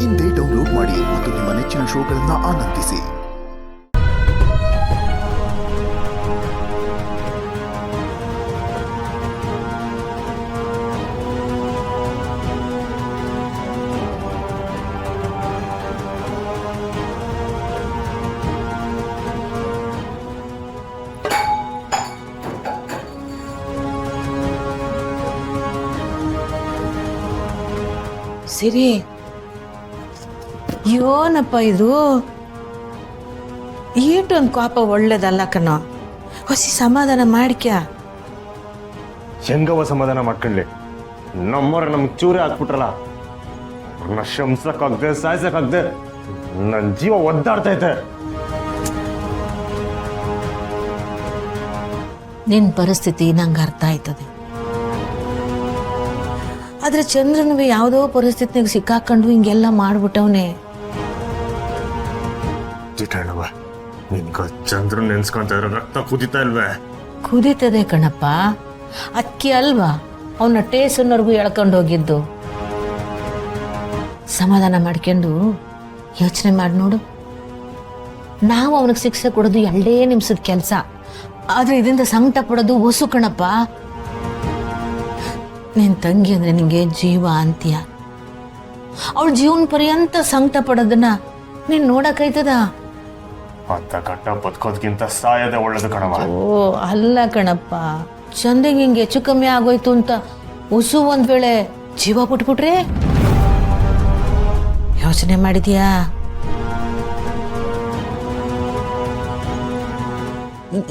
ಇಂದೇ ಡೌನ್ಲೋಡ್ ಮಾಡಿ ಮತ್ತು ನಿಮ್ಮ ನೆಚ್ಚಿನ ಶೋಗಳನ್ನು ಆನಂದಿಸಿ. ಸಿರಿ, ಏನಪ್ಪ ಇದು? ಈಟೊಂದು ಕೋಪ ಒಳ್ಳೇದಲ್ಲ ಕಣೋ. ಹೊಸಿ ಸಮಾಧಾನ ಮಾಡ್ಕ್ಯಾ. ಹೆಂಗವ ಸಮಾಧಾನ ಮಾಡ್ಕೊಂಡ್ಲಿ? ನಮ್ಮವ್ರ ನಮ್ಗೆ ಚೂರೇ ಹಾಕ್ಬಿಟ್ರಲ್ಲ, ಅವ್ರನ್ನ ಶಂಸಕ್ಕಾಗ್ದೆ ಸಾಯ್ಸಕ್ಕಾಗ್ದೆ ನನ್ನ ಜೀವ ಒದ್ದಾಡ್ತೈತೆ. ನಿನ್ನ ಪರಿಸ್ಥಿತಿ ನಂಗೆ ಅರ್ಥ ಆಯ್ತದೆ. ಆದ್ರೆ ಚಂದ್ರನಿಗೆ ಯಾವುದೋ ಪರಿಸ್ಥಿತಿನಾಗ ಸಿಕ್ಕಾಕೊಂಡು ಹಿಂಗೆಲ್ಲ ಮಾಡ್ಬಿಟ್ಟವನೇ. ಜಿಟಣ್ಣವ, ನಿನ್ಗ ಚಂದ್ರ ನೆನ್ಸ್ಕೊಂತ ಇರೋ ರಕ್ತ ಕುದಿತಾ ಇಲ್ವೇ? ಕುದೀತದೆ ಕಣಪ್ಪ. ಅಕ್ಕಿ ಅಲ್ವಾ ಅವನ ಟೇಸನ್ನವರೆಗೂ ಎಳ್ಕೊಂಡು ಹೋಗಿದ್ದು. ಸಮಾಧಾನ ಮಾಡ್ಕೊಂಡು ಯೋಚನೆ ಮಾಡಿ ನೋಡು. ನಾವು ಅವನಿಗೆ ಶಿಕ್ಷೆ ಕೊಡೋದು 2 ನಿಮಿಷದ ಕೆಲಸ, ಆದ್ರೆ ಇದರಿಂದ ಸಂಕಟ ಪಡೋದು ಹೊಸು ಕಣಪ್ಪ. ನಿನ್ ತಂಗಿ ಅಂದ್ರೆ ನಿಂಗೆ ಜೀವ ಅಂತೀಯ. ಅವಳ ಜೀವನ ಪರ್ಯಂತ ಸಂಕಟ ಪಡೋದನ್ನ ನೀನ್ ನೋಡಕ್ಕಾಯ್ತದ? ಅಂತ ಕಟ್ಟ ಬದುಕೋದ್ಕಿಂತ ಸಾಯದೆ ಒಳ್ಳೇದು ಕಣವ. ಓ ಅಲ್ಲ ಕಣಪ್ಪ, ಚಂದ್ರಿಗೆ ಹಿಂಗೆ ಹೆಚ್ಚು ಕಮ್ಮಿ ಆಗೋಯ್ತು ಅಂತ ಹೊಸು ಒಂದ್ ವೇಳೆ ಜೀವ ಬಿಟ್ಬಿಟ್ರೆ ಯೋಚನೆ ಮಾಡಿದ್ಯಾ?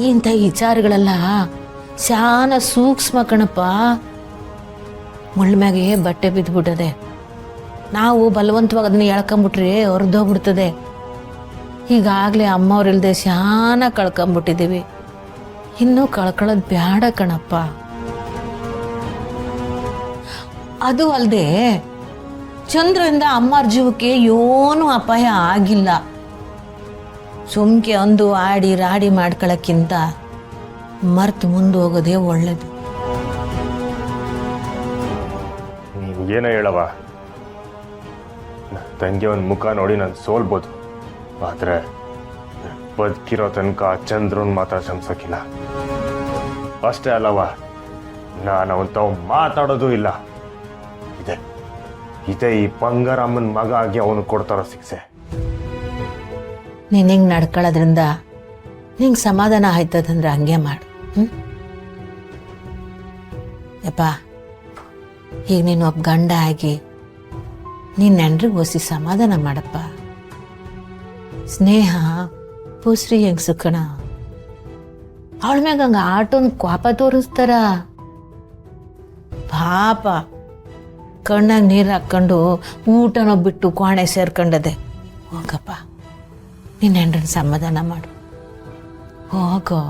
ಇಂಥ ವಿಚಾರಗಳೆಲ್ಲ ಶಾನ ಸೂಕ್ಷ್ಮ ಕಣಪ್ಪ. ಮುಳ್ಳ್ಮ್ಯಾಗೆ ಬಟ್ಟೆ ಬಿದ್ದುಬಿಟ್ಟದೆ. ನಾವು ಬಲವಂತವಾಗಿ ಅದನ್ನ ಎಳ್ಕೊಂಬಿಟ್ರೆ ಹೊರದೋಗ್ಬಿಡ್ತದೆ. ಈಗಾಗಲೇ ಅಮ್ಮವ್ರಿಲ್ದೆ ಶಾನ ಕಳ್ಕೊಂಬಿಟ್ಟಿದ್ದೀವಿ. ಇನ್ನೂ ಕಳ್ಕೊಳ್ಳೋದು ಬೇಡ ಕಣಪ್ಪ. ಅದು ಅಲ್ಲದೆ ಚಂದ್ರದಿಂದ ಅಮ್ಮರ ಜೀವಕ್ಕೆ ಏನೂ ಅಪಾಯ ಆಗಿಲ್ಲ. ಸುಮ್ಕೆ ಅಂದು ಆಡಿ ರಾಡಿ ಮಾಡ್ಕೊಳ್ಳೋಕ್ಕಿಂತ ಮರ್ತು ಮುಂದೆ ಹೋಗೋದೇ ಒಳ್ಳೇದು. ಏನ ಹೇಳವ, ನನ್ನ ತಂಗಿ ಒಂದು ಮುಖ ನೋಡಿ ನಾನು ಸೋಲ್ಬೋದು, ಆದ್ರೆ ಬದುಕಿರೋ ತನಕ ಚಂದ್ರನ್ ಮಾತ್ರ ಶಂಸಕ್ಕಿಲ್ಲ. ಅಷ್ಟೇ ಅಲ್ಲವ, ನಾನು ಅವನ್ ತಾವು ಮಾತಾಡೋದು ಇಲ್ಲ. ಇದೇ ಈ ಬಂಗಾರಮ್ಮನ ಮಗ ಆಗಿ ಅವನು ಕೊಡ್ತಾರೋ ಶಿಕ್ಷೆ. ನೀನು ಹಿಂಗೆ ನಡ್ಕೊಳ್ಳೋದ್ರಿಂದ ನಿಂಗೆ ಸಮಾಧಾನ ಆಯ್ತದಂದ್ರೆ ಹಂಗೆ ಮಾಡು. ಯಪ್ಪ, ಈಗ ನೀನು ಒಬ್ಬ ಗಂಡ ಆಗಿ ನಿನ್ನ ನೆಂಡ್ರಿಗೆ ಒಸಿ ಸಮಾಧಾನ ಮಾಡಪ್ಪ. ಸ್ನೇಹ ಪುಸ್ರಿ ಹೆಂಗ್ ಸುಖಣ. ಅವಳ ಮ್ಯಾಗ ಹಂಗ ಆಟೊಂದು ಕೋಪ ತೋರಿಸ್ತಾರ. ಪಾಪ ಕಣ್ಣಾಗ ನೀರು ಹಾಕ್ಕೊಂಡು ಊಟನೋ ಬಿಟ್ಟು ಕೋಣೆ ಸೇರ್ಕೊಂಡದೆ. ಹೋಗಪ್ಪ, ನಿನ್ನ ಹೆಂಡ್ರನ್ನ ಸಮಾಧಾನ ಮಾಡು, ಹೋಗೋ.